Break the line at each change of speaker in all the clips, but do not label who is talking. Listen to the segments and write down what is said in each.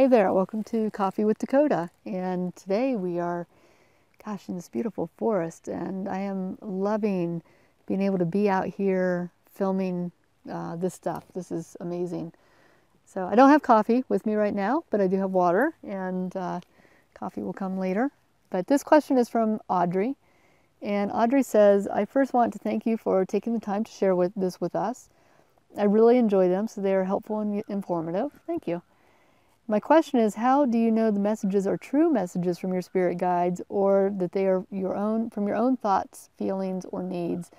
Hey there, welcome to Coffee with Dakota. And today we are, gosh, in this beautiful forest, and I am loving being able to be out here filming this stuff. This is amazing. So I don't have coffee with me right now, but I do have water, and coffee will come later. But this question is from Audrey, and Audrey says, I first want to thank you for taking the time to share this with us. I really enjoy them, so they are helpful and informative. Thank you. My question is, how do you know the messages are true messages from your spirit guides, or that they are from your own thoughts, feelings, or needs?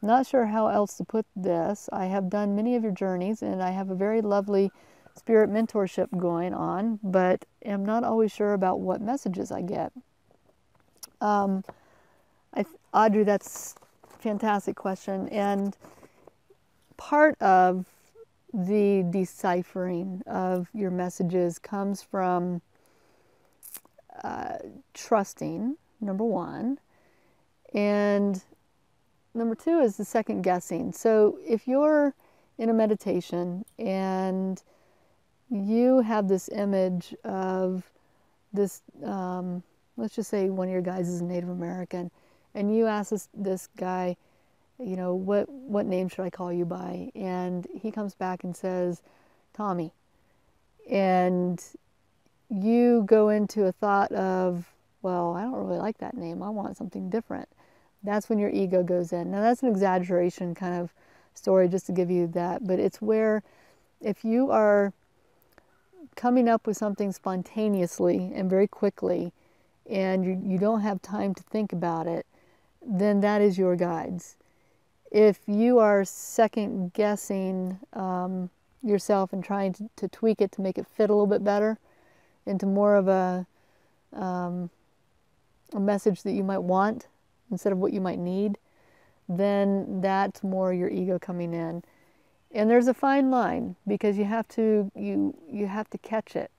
Not sure how else to put this. I have done many of your journeys, and I have a very lovely spirit mentorship going on, but am not always sure about what messages I get. Audrey, that's a fantastic question, and part of the deciphering of your messages comes from trusting, number one, and number two is the second guessing. So if you're in a meditation and you have this image of this, let's just say one of your guides is a Native American, and you ask this guy, you know, what name should I call you by? And he comes back and says, Tommy. And you go into a thought of, well, I don't really like that name. I want something different. That's when your ego goes in. Now, that's an exaggeration kind of story just to give you that. But it's where if you are coming up with something spontaneously and very quickly, and you don't have time to think about it, then that is your guides. If you are second guessing yourself and trying to tweak it to make it fit a little bit better into more of a message that you might want instead of what you might need, then that's more your ego coming in. And there's a fine line, because you have to catch it.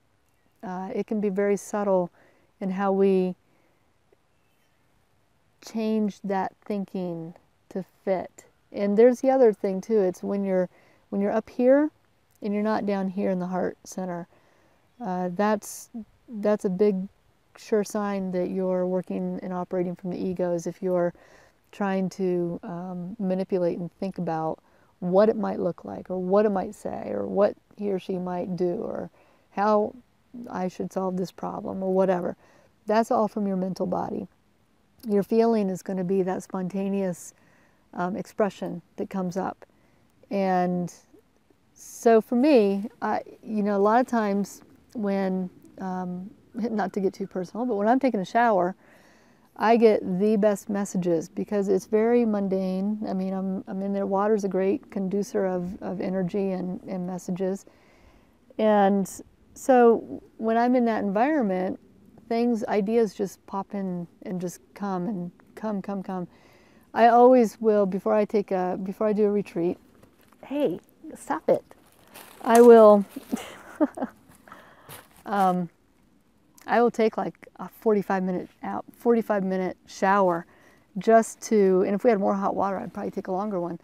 It can be very subtle in how we change that thinking to fit. And there's the other thing too. It's when you're up here and you're not down here in the heart center. That's a big sure sign that you're working and operating from the ego, is if you're trying to manipulate and think about what it might look like, or what it might say, or what he or she might do, or how I should solve this problem, or whatever. That's all from your mental body. Your feeling is going to be that spontaneous expression that comes up. And so for me, you know, a lot of times when, not to get too personal, but when I'm taking a shower, I get the best messages, because it's very mundane. I mean, I'm in there. Water's a great conducer of energy and messages. And so when I'm in that environment, ideas just pop in and just come and come. I always will, before I do a retreat, hey, stop it. I will take like a 45-minute shower just to, and if we had more hot water, I'd probably take a longer one,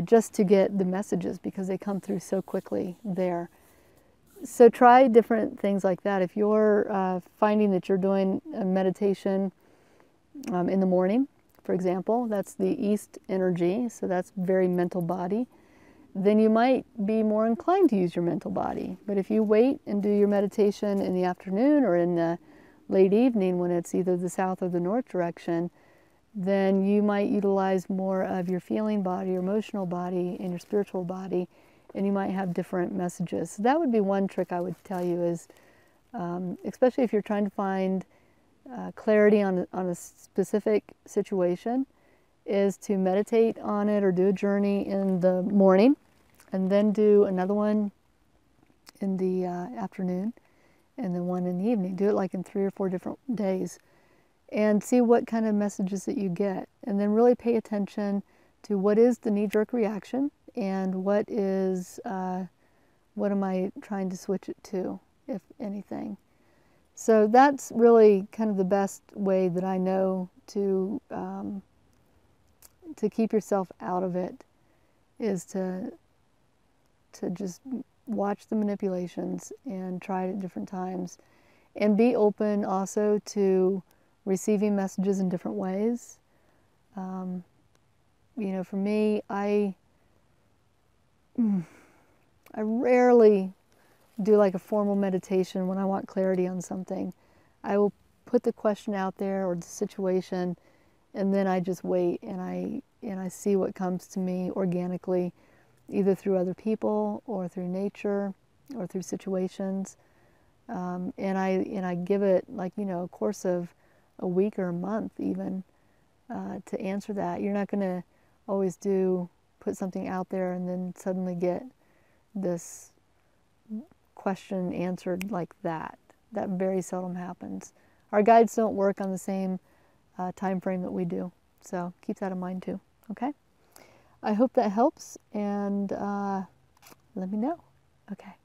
just to get the messages, because they come through so quickly there. So try different things like that. If you're finding that you're doing a meditation in the morning, for example, that's the east energy, so that's very mental body, then you might be more inclined to use your mental body. But if you wait and do your meditation in the afternoon or in the late evening, when it's either the south or the north direction, then you might utilize more of your feeling body, your emotional body, and your spiritual body, and you might have different messages. So that would be one trick I would tell you, is especially if you're trying to find clarity on a specific situation, is to meditate on it or do a journey in the morning, and then do another one in the afternoon, and then one in the evening. Do it like in 3 or 4 different days, and see what kind of messages that you get. And then really pay attention to what is the knee-jerk reaction, and what am I trying to switch it to, if anything. So that's really kind of the best way that I know to keep yourself out of it, is to just watch the manipulations and try it at different times. And be open also to receiving messages in different ways. You know, for me, I rarely do like a formal meditation when I want clarity on something. I will put the question out there or the situation, and then I just wait and I see what comes to me organically, either through other people or through nature or through situations. And I give it, like, you know, a course of a week or a month even to answer that. You're not going to always put something out there and then suddenly get this question answered like that. That very seldom happens. Our guides don't work on the same time frame that we do, so keep that in mind too. Okay, I hope that helps, and let me know. Okay.